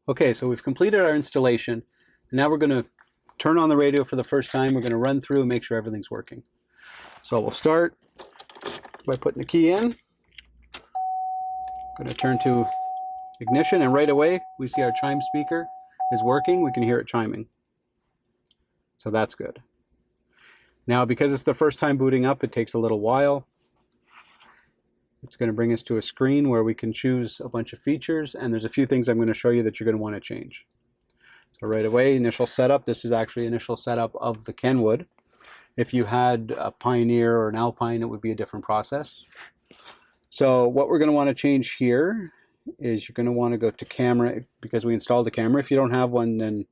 Okay, so we've completed our installation. Now we're going to turn on the radio for the first time. We're going to run through and make sure everything's working. So we'll start by putting the key in. Going to turn to ignition, and right away we see our Chyme speaker is working. We can hear it chiming. So that's good. Now, because it's the first time booting up, it takes a little while. It's going to bring us to a screen where we can choose a bunch of features, and there's a few things I'm going to show you that you're going to want to change. So right away, initial setup. This is actually initial setup of the Kenwood. If you had a Pioneer or an Alpine, it would be a different process. So what we're going to want to change here is you're going to want to go to camera, because we installed the camera. If you don't have one, then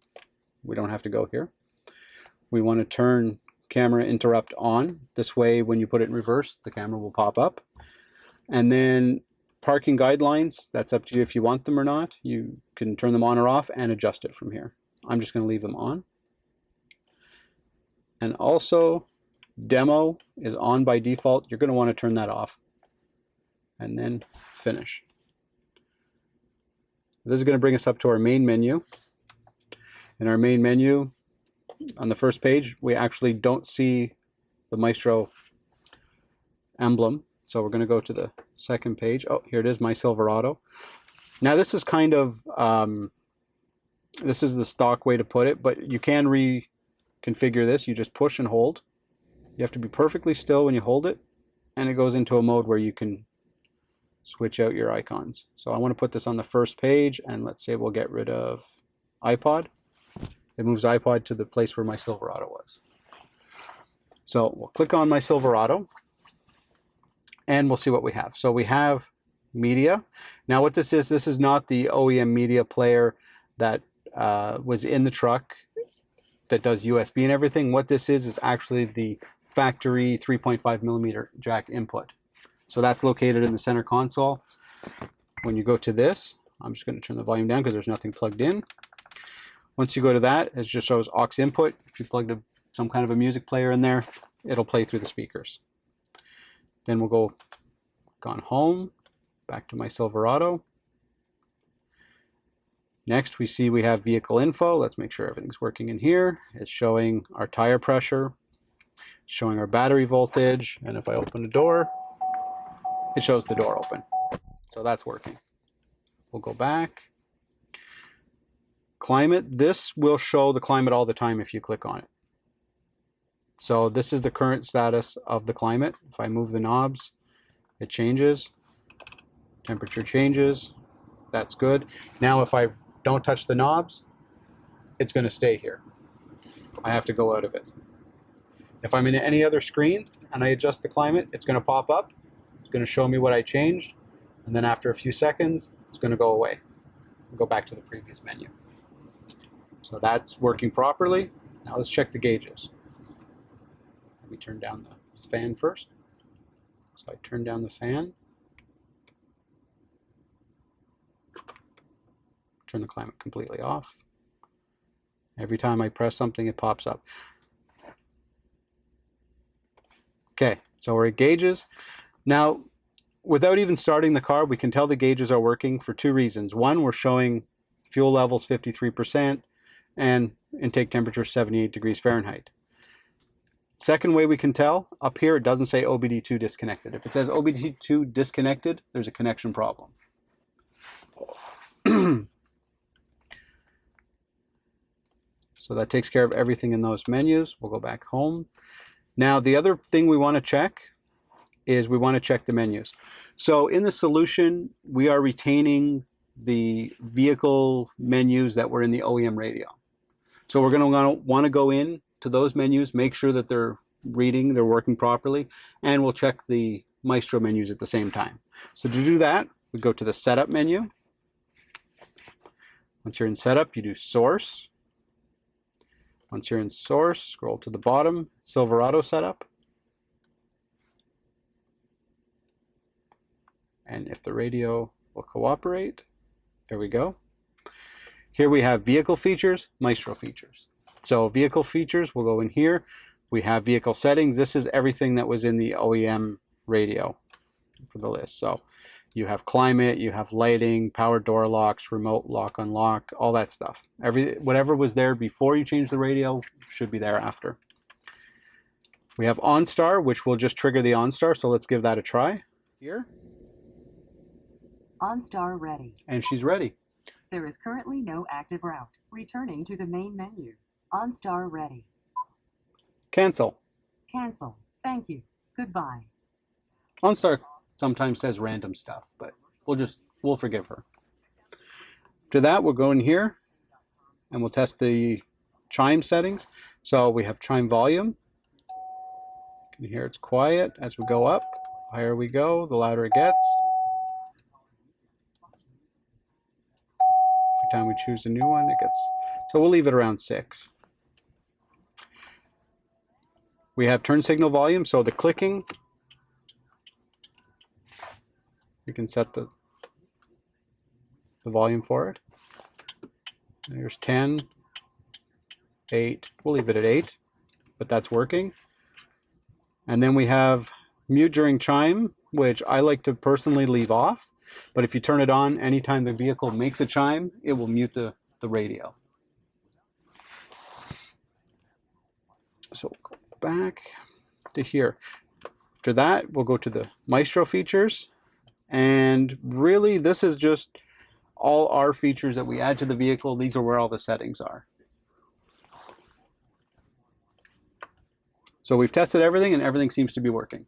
we don't have to go here. We want to turn camera interrupt on. This way, when you put it in reverse, the camera will pop up. And then parking guidelines, that's up to you if you want them or not. You can turn them on or off and adjust it from here. I'm just going to leave them on. And also, demo is on by default. You're going to want to turn that off. And then finish. This is going to bring us up to our main menu. In our main menu, on the first page, we actually don't see the Maestro emblem. So we're going to go to the second page. Oh, here it is, my Silverado. Now this is kind of, this is the stock way to put it, but you can reconfigure this. You just push and hold. You have to be perfectly still when you hold it, and it goes into a mode where you can switch out your icons. So I want to put this on the first page, and let's say we'll get rid of iPod. It moves iPod to the place where my Silverado was. So we'll click on my Silverado, and we'll see what we have. So we have media. Now what this is not the OEM media player that was in the truck that does USB and everything. What this is actually the factory 3.5 millimeter jack input. So that's located in the center console. When you go to this, I'm just going to turn the volume down because there's nothing plugged in. Once you go to that, it just shows aux input. If you plugged some kind of a music player in there, it'll play through the speakers. Then we'll go on home, back to my Silverado. Next, we have vehicle info. Let's make sure everything's working in here. It's showing our tire pressure, showing our battery voltage, and if I open the door, it shows the door open. So that's working. We'll go back. Climate, this will show the climate all the time if you click on it. So this is the current status of the climate. If I move the knobs, it changes. Temperature changes. That's good. Now if I don't touch the knobs, it's going to stay here. I have to go out of it. If I'm in any other screen and I adjust the climate, it's going to pop up. It's going to show me what I changed. And then after a few seconds, it's going to go away. I'll go back to the previous menu. So that's working properly. Now let's check the gauges. Let me turn down the fan first. So I turn down the fan. Turn the climate completely off. Every time I press something, it pops up. Okay, so we're at gauges. Now, without even starting the car, we can tell the gauges are working for two reasons. One, we're showing fuel levels 53% and intake temperature 78 degrees Fahrenheit. Second way we can tell, up here it doesn't say OBD2 disconnected. If it says OBD2 disconnected, there's a connection problem. So that takes care of everything in those menus. We'll go back home. Now the other thing we want to check is we want to check the menus. So in the solution, we are retaining the vehicle menus that were in the OEM radio. So we're going to want to go in to those menus, make sure that they're working properly, and we'll check the Maestro menus at the same time. So to do that, we go to the Setup menu. Once you're in Setup, you do Source. Once you're in Source, scroll to the bottom, Silverado Setup. And if the radio will cooperate, there we go. Here we have vehicle features, Maestro features. So vehicle features, we'll go in here. We have vehicle settings. This is everything that was in the OEM radio for the list. So You have climate, you have lighting, power door locks, remote lock unlock, all that stuff. Whatever was there before you change the radio should be there after. We have OnStar, which will just trigger the OnStar, so let's give that a try. Here. OnStar ready. And she's ready. There is currently no active route. Returning to the main menu. OnStar ready. Cancel. Cancel. Thank you. Goodbye. OnStar sometimes says random stuff, but we'll forgive her. After that, we'll go in here and we'll test the Chyme settings. So we have Chyme volume. You can hear it's quiet as we go up. The higher we go, the louder it gets. Every time we choose a new one, it gets... So we'll leave it around 6. We have turn signal volume, so the clicking, you can set the volume for it. There's 10, 8, we'll leave it at 8, but that's working. And then we have mute during Chyme, which I like to personally leave off, but if you turn it on anytime the vehicle makes a chime, it will mute the radio. So we'll go back to here. After that, we'll go to the Maestro features, and really this is just all our features that we add to the vehicle. These are where all the settings are. So we've tested everything and everything seems to be working.